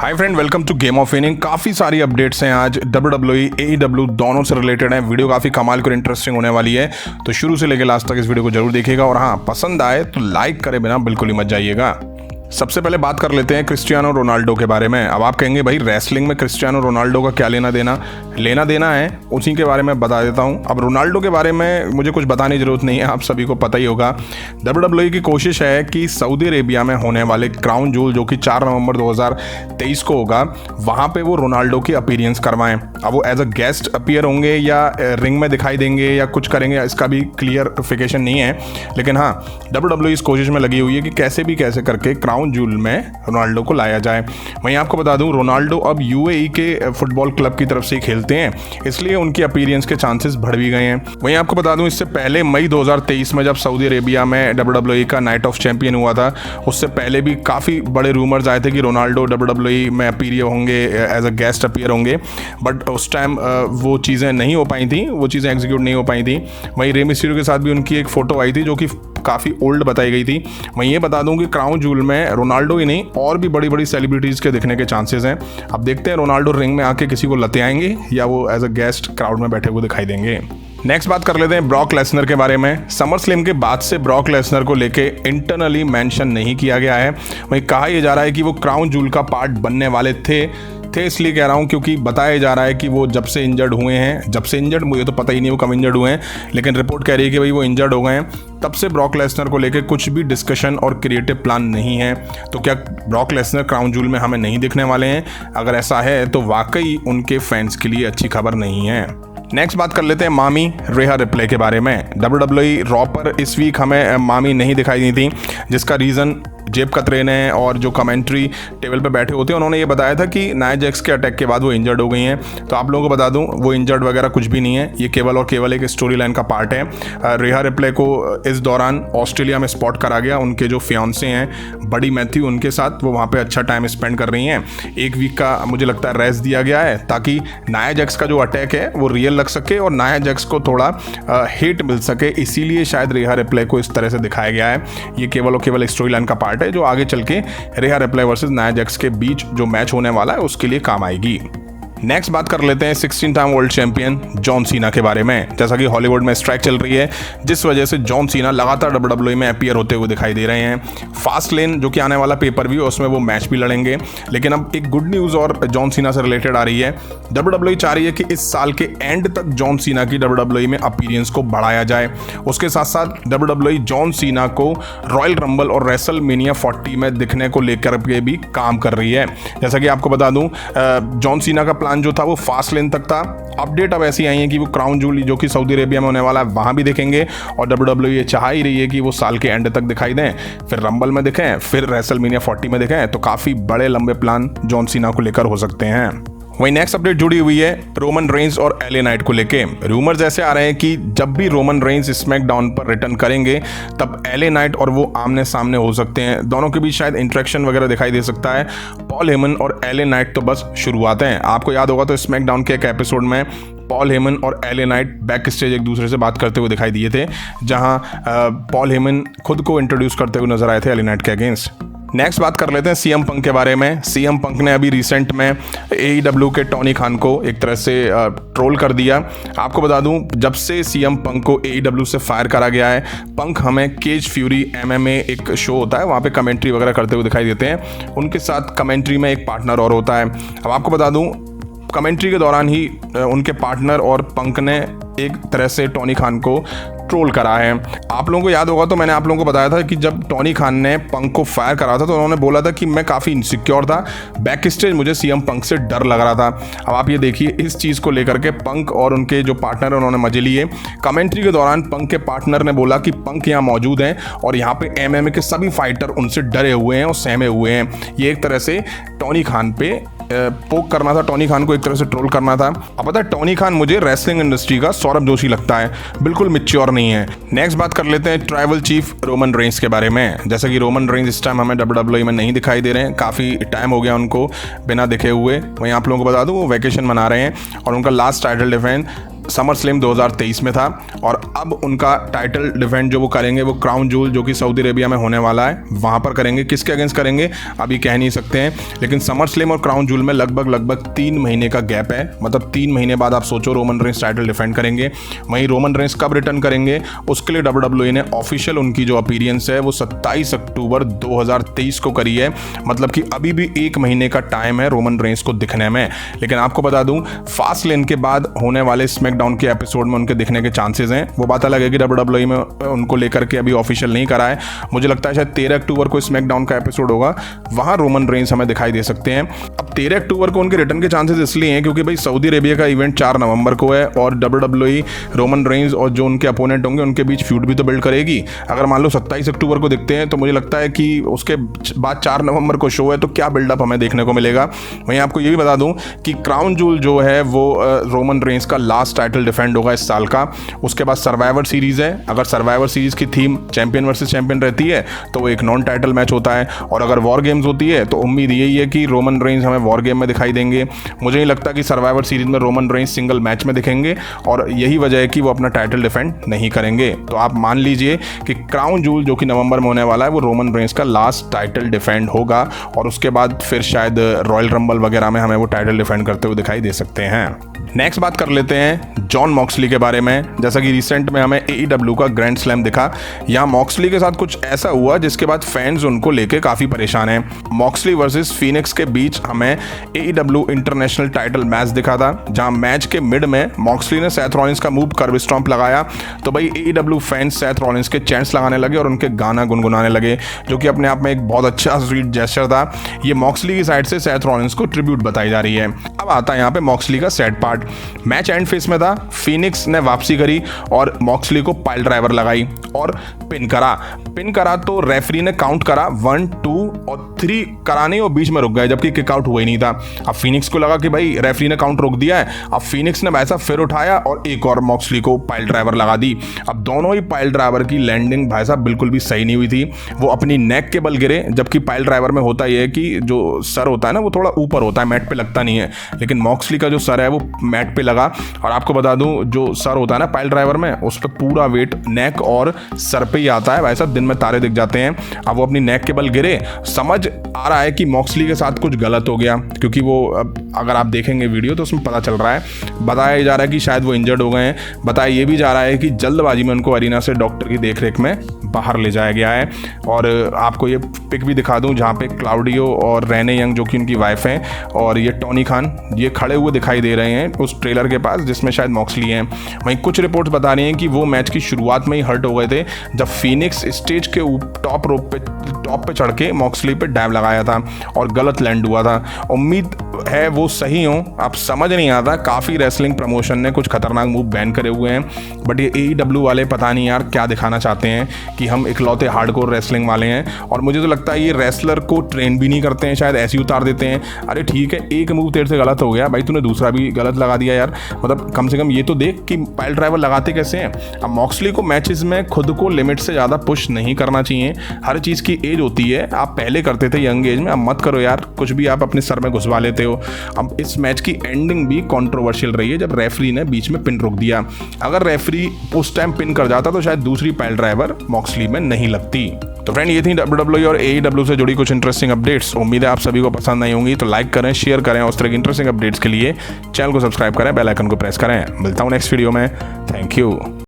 Hi friend, welcome to game of winning. काफ़ी सारी updates हैं आज WWE AEW दोनों से रिलेटेड हैं। वीडियो काफ़ी कमाल और इंटरेस्टिंग होने वाली है, तो शुरू से लेकर लास्ट तक इस वीडियो को जरूर देखिएगा। और हाँ, पसंद आए तो लाइक करे बिना बिल्कुल ही मत जाइएगा। सबसे पहले बात कर लेते हैं क्रिस्टियानो रोनाल्डो के बारे में। अब आप कहेंगे भाई रेसलिंग में क्रिस्टियानो रोनाल्डो का क्या लेना देना है, उसी के बारे में बता देता हूं। अब रोनाल्डो के बारे में मुझे कुछ बताने की जरूरत नहीं है, आप सभी को पता ही होगा। WWE की कोशिश है कि सऊदी अरेबिया में होने वाले क्राउन जूल जो कि 4 नवंबर 2023 को होगा, वहां पे वो रोनाल्डो की अपीयरेंस करवाएं। अब वो एज अ गेस्ट अपीयर होंगे या रिंग में दिखाई देंगे या कुछ करेंगे, इसका भी क्लियरिफिकेशन नहीं है। लेकिन हाँ, WWE इस कोशिश में लगी हुई है कि कैसे करके क्राउन जूल में रोनाल्डो को लाया जाए। वहीं आपको बता दूं, रोनाल्डो अब UAE के फुटबॉल क्लब की तरफ से खेलते हैं, इसलिए उनकी अपीयरेंस के चांसेस बढ़ भी गए हैं। वहीं आपको बता दूं, इससे पहले मई 2023 में जब सऊदी अरेबिया में WWE का नाइट ऑफ चैंपियन हुआ था, उससे पहले भी काफ़ी बड़े रूमर्स आए थे कि रोनाल्डो WWE में अपीयर होंगे, एज अ गेस्ट अपीयर होंगे। बट उस टाइम वो चीज़ें नहीं हो पाई थी, वो चीज़ें एग्जीक्यूट नहीं हो पाई थी। वहीं रे मिस्टीरियो के साथ भी उनकी एक फ़ोटो आई थी जो कि काफ़ी ओल्ड बताई गई थी। मैं ये बता दूं कि क्राउन जूल में रोनाल्डो ही नहीं, और भी बड़ी सेलिब्रिटीज़ के दिखने के चांसेस हैं। अब देखते हैं रोनाल्डो रिंग में आके किसी को लते आएंगे या वो एज अ गेस्ट क्राउड में बैठे हुए दिखाई देंगे। नेक्स्ट बात कर लेते हैं ब्रॉक लेसनर के बारे में। समर स्लैम के बाद से ब्रॉक लेसनर को लेके इंटरनली मेंशन नहीं किया गया है। वहीं कहा यह जा रहा है कि वो क्राउन जूल का पार्ट बनने वाले थे, इसलिए कह रहा हूँ क्योंकि बताया जा रहा है कि वो जब से इंजर्ड हुए हैं, जब से इंजर्ड मुझे तो पता ही नहीं वो कब इंजर्ड हुए हैं, लेकिन रिपोर्ट कह रही है कि भाई वो इंजर्ड हो गए हैं, तब से ब्रॉक लेसनर को लेकर कुछ भी डिस्कशन और क्रिएटिव प्लान नहीं है। तो क्या ब्रॉक लेसनर क्राउन जूल में हमें नहीं दिखने वाले हैं? अगर ऐसा है तो वाकई उनके फैंस के लिए अच्छी खबर नहीं है। नेक्स्ट बात कर लेते हैं मामी रेहा रिप्ले के बारे में। WWE रॉ पर इस वीक हमें मामी नहीं दिखाई दी थी, जिसका रीज़न जेब कतरे ने और जो कमेंट्री टेबल पे बैठे होते हैं उन्होंने ये बताया था कि नाया जैक्स के अटैक के बाद वो इंजर्ड हो गई हैं। तो आप लोगों को बता दूं, वो इंजर्ड वगैरह कुछ भी नहीं है, ये केवल और केवल एक स्टोरी लाइन का पार्ट है। रेहा रिप्ले को इस दौरान ऑस्ट्रेलिया में स्पॉट करा गया। उनके जो फियांसे हैं बडी मैथ्यू, उनके साथ वो वहाँ पर अच्छा टाइम स्पेंड कर रही हैं। एक वीक का मुझे लगता है रेस्ट दिया गया है ताकि नाया जैक्स का जो अटैक है वो रियल लग सके और नाया जैक्स को थोड़ा हेट मिल सके, इसीलिए शायद रेहा रिप्ले को इस तरह से दिखाया गया है। ये केवल और केवल स्टोरी लाइन का पार्ट है जो आगे चल के रेहा रिप्ले वर्सेस नाया जैक्स के बीच जो मैच होने वाला है उसके लिए काम आएगी। नेक्स्ट बात कर लेते हैं 16 time world champion John Cena के बारे में। जैसा कि हॉलीवुड में स्ट्राइक चल रही है, जिस वजह से जॉन सीना लगातार WWE में अपीयर होते हुए दिखाई दे रहे हैं। फास्ट लेन जो कि आने वाला पेपर व्यू, उसमें वो मैच भी लड़ेंगे। लेकिन अब एक गुड न्यूज़ और जॉन सीना से रिलेटेड आ रही है। WWE चाह रही है कि इस साल के एंड तक जॉन सीना की WWE में अपीयरेंस को बढ़ाया जाए। उसके साथ साथ WWE जॉन सीना को रॉयल रंबल और रेसलमेनिया 40 में दिखने को लेकर के भी काम कर रही है। जैसा कि आपको बता दूं, जॉन सीना का जो था वो फास्ट लेन तक था। अपडेट अब ऐसी आई है कि वो क्राउन जूल जो कि सऊदी अरेबिया में होने वाला है वहां भी दिखेंगे, और WWE ये चाह ही रही है कि वो साल के एंड तक दिखाई दें, फिर रंबल में दिखें, फिर रेसलमेनिया 40 में दिखें। तो काफी बड़े लंबे प्लान जॉन सीना को लेकर हो सकते हैं। वहीं नेक्स्ट अपडेट जुड़ी हुई है रोमन रेंज और LA नाइट को लेके। रूमर्स ऐसे आ रहे हैं कि जब भी रोमन रेंज स्मैकडाउन पर रिटर्न करेंगे तब LA नाइट और वो आमने सामने हो सकते हैं। दोनों के बीच शायद इंटरेक्शन वगैरह दिखाई दे सकता है। पॉल हेमन और LA नाइट तो बस शुरुआत है। आपको याद होगा तो स्मैकडाउन के एक एपिसोड में पॉल हेमन और LA नाइट बैक स्टेज एक दूसरे से बात करते हुए दिखाई दिए थे, जहां पॉल हेमन खुद को इंट्रोड्यूस करते हुए नजर आए थे LA नाइट के अगेंस्ट। नेक्स्ट बात कर लेते हैं CM पंक के बारे में। CM पंक ने अभी रिसेंट में AEW के टॉनी खान को एक तरह से ट्रोल कर दिया। आपको बता दूं, जब से CM पंक को AEW से फायर करा गया है, पंक हमें केज फ्यूरी MMA एक शो होता है, वहाँ पे कमेंट्री वगैरह करते हुए दिखाई देते हैं। उनके साथ कमेंट्री में एक पार्टनर और होता है। अब आपको बता दूं, कमेंट्री के दौरान ही उनके पार्टनर और पंक ने एक तरह से टॉनी खान को ट्रोल करा है। आप लोगों को याद होगा तो मैंने आप लोगों को बताया था कि जब टॉनी खान ने पंक को फायर करा था तो उन्होंने बोला था कि मैं काफ़ी इनसिक्योर था, बैक स्टेज मुझे CM पंक से डर लग रहा था। अब आप ये देखिए, इस चीज़ को लेकर के पंक और उनके जो पार्टनर हैं उन्होंने मजे लिए। कमेंट्री के दौरान पंक के पार्टनर ने बोला कि पंक यहाँ मौजूद हैं और यहाँ पे MMA के सभी फाइटर उनसे डरे हुए हैं और सहमे हुए हैं। ये एक तरह से टॉनी खान पे पोक करना था, टॉनी खान को एक तरह से ट्रोल करना था। अब पता है, टॉनी खान मुझे रेसलिंग इंडस्ट्री का सौरभ जोशी लगता है, बिल्कुल मैच्योर नहीं है। नेक्स्ट बात कर लेते हैं ट्राइबल चीफ रोमन रेंज के बारे में। जैसा कि रोमन रेंज इस टाइम हमें WWE में नहीं दिखाई दे रहे हैं, काफ़ी टाइम हो गया उनको बिना दिखे हुए। वहीं आप लोगों को बता दूं, वो वैकेशन मना रहे हैं और उनका last title defence summer slam 2023 में था और अब उनका टाइटल डिफेंड जो वो करेंगे वो क्राउन जूल जो कि सऊदी अरेबिया में होने वाला है वहाँ पर करेंगे। किसके अगेंस्ट करेंगे अभी कह नहीं सकते हैं, लेकिन समर स्लैम और क्राउन जूल में लगभग 3 महीने का गैप है। मतलब 3 महीने बाद आप सोचो रोमन रेंस टाइटल डिफेंड करेंगे। वहीं रोमन रेंस कब रिटर्न करेंगे उसके लिए WWE ने ऑफिशियल उनकी जो अपीयरेंस है वो 27 अक्टूबर 2023 को करी है। मतलब कि अभी भी 1 महीने का टाइम है रोमन रेंस को दिखने में। लेकिन आपको बता दूं फास्ट लेन के बाद होने वाले स्मैकडाउन के एपिसोड में उनके दिखने के चांसेस हैं। वो बात अलग है कि WWE में उनको लेकर के अभी ऑफिशियल नहीं करा है। मुझे लगता है शायद 13 अक्टूबर को स्मैकडाउन का एपिसोड होगा, वहां रोमन रेंस हमें दिखाई दे सकते हैं। अब 13 अक्टूबर को उनके रिटर्न के चांसेस इसलिए हैं क्योंकि भाई सऊदी अरेबिया का इवेंट 4 नवंबर को है और WWE रोमन रेंस और जो उनके अपोनेंट होंगे उनके बीच फ्यूड भी तो बिल्ड करेगी। अगर मान लो 27 अक्टूबर को देखते हैं तो मुझे लगता है कि उसके बाद 4 नवंबर को शो है तो क्या बिल्डअप हमें देखने को मिलेगा। वहीं आपको ये भी बता दूं कि क्राउन जूल जो है वो रोमन रेंस का लास्ट टाइटल डिफेंड होगा इस साल का। उसके बाद सर्वाइवर सीरीज है। अगर सर्वाइवर सीरीज की थीम चैंपियन वर्सेस चैंपियन रहती है तो वो एक नॉन टाइटल मैच होता है, और अगर वॉर गेम्स होती है तो उम्मीद यही है कि रोमन रेंस हमें वॉर गेम में दिखाई देंगे। मुझे नहीं लगता कि सर्वाइवर सीरीज में रोमन रेंस सिंगल मैच में दिखेंगे और यही वजह है कि वो अपना टाइटल डिफेंड नहीं करेंगे। तो आप मान लीजिए कि क्राउन जूल जो कि नवंबर में होने वाला है वो रोमन रेंस का लास्ट टाइटल डिफेंड होगा और उसके बाद फिर शायद रॉयल रंबल वगैरह में हमें वो टाइटल डिफेंड करते हुए दिखाई दे सकते हैं। नेक्स्ट बात कर लेते हैं जॉन मॉक्सली के बारे में। जैसा कि रिसेंट में हमें AEW का ग्रैंड स्लैम दिखा, यहाँ मॉक्सली के साथ कुछ ऐसा हुआ जिसके बाद फैंस उनको लेके काफ़ी परेशान हैं। मॉक्सली वर्सेस फीनिक्स के बीच हमें AEW इंटरनेशनल टाइटल मैच दिखा था, जहाँ मैच के मिड में मॉक्सली ने सेथ रॉलिंस का मूव कर्व स्टॉम्प लगाया तो भाई AEW फैंस सेथ रॉलिंस के चैंट्स लगाने लगे और उनके गाना गुनगुनाने लगे, जो कि अपने आप में एक बहुत अच्छा स्वीट जेस्चर था। ये मॉक्सली की साइड से सेथ रॉलिंस को ट्रिब्यूट बताई जा रही है। अब आता है यहाँ पे मॉक्सली का sad part. Match and face में था, फीनिक्स ने वापसी करी और मॉक्सली को पाइल ड्राइवर लगाई और पिन करा तो रेफरी ने काउंट करा 1, 2 और 3 कराने और बीच में रुक गए, जबकि किक आउट हुआ ही नहीं था। अब फीनिक्स को लगा कि भाई रेफरी ने काउंट रोक दिया है। अब फीनिक्स ने वैसा फिर उठाया और एक और मॉक्सली को पाइल ड्राइवर लगा दी। अब दोनों ही पाइल ड्राइवर की लैंडिंग भाई साहब बिल्कुल भी सही नहीं हुई थी। वो अपनी नेक के बल गिरे, जबकि पाइल ड्राइवर में होता यह है कि जो सर होता है ना वो थोड़ा ऊपर होता है, मैट पे लगता नहीं है, लेकिन मॉक्सली का जो सर है वो मैट पे लगा। और आपको बता दूं जो सर होता है ना पाइल ड्राइवर में उस पर पूरा वेट नेक और सर पे ही आता है। भाई साहब दिन में तारे दिख जाते हैं। अब वो अपनी नेक के बल गिरे, समझ आ रहा है कि मॉक्सली के साथ कुछ गलत हो गया, क्योंकि वो अगर आप देखेंगे वीडियो तो उसमें पता चल रहा है, बताया जा रहा है कि शायद वो इंजर्ड हो गए हैं। बताया ये भी जा रहा है कि जल्दबाजी में उनको अरीना से डॉक्टर की देखरेख में बाहर ले जाया गया है। और आपको ये पिक भी दिखा दूं जहाँ पे क्लाउडियो और रेने यंग जो कि उनकी वाइफ हैं और ये टोनी खान ये खड़े हुए दिखाई दे रहे हैं उस ट्रेलर के पास जिसमें शायद मॉक्सली हैं। वहीं कुछ रिपोर्ट्स बता रही हैं कि वो मैच की शुरुआत में ही हर्ट हो गए थे जब फीनिक्स स्टेज के टॉप पे चढ़ के मॉक्सली पे डैब लगाया था और गलत लैंड हुआ था। उम्मीद है वो सही हो, अब समझ नहीं आता। काफ़ी रेसलिंग प्रमोशन ने कुछ खतरनाक मूव बैन करे हुए हैं, बट ये AEW वाले पता नहीं यार क्या दिखाना चाहते हैं कि हम इकलौते हार्डकोर रेसलिंग वाले हैं। और मुझे तो लगता है ये रेसलर को ट्रेन भी नहीं करते हैं, शायद ऐसे ही उतार देते हैं। अरे ठीक है एक मूव तेरे से गलत हो गया भाई, तूने दूसरा भी गलत लगा दिया यार, मतलब कम से कम ये तो देख कि पाइल ड्राइवर लगाते कैसे हैं। अब मॉक्सली को मैचेस में खुद को लिमिट से ज़्यादा पुश नहीं करना चाहिए। हर चीज़ की एज होती है, आप पहले करते थे यंग एज में, अब मत करो यार, कुछ भी आप अपने सर में घुसवा लेते हो। अब इस मैच की एंडिंग भी कंट्रोवर्शियल रही है जब रेफरी ने बीच में पिन रोक दिया। अगर रेफरी उस टाइम पिन कर जाता तो शायद दूसरी पाइल ड्राइवर मॉक्सली में नहीं लगती। तो फ्रेंड ये थी WWE और AEW से जुड़ी कुछ इंटरेस्टिंग अपडेट्स। उम्मीद है आप सभी को पसंद आई होंगी, तो लाइक करें, शेयर करें और उस तरह की इंटरेस्टिंग अपडेट्स के लिए चैनल को सब्सक्राइब करें, बेल आइकन को प्रेस करें। मिलता हूँ नेक्स्ट वीडियो में। Thank you.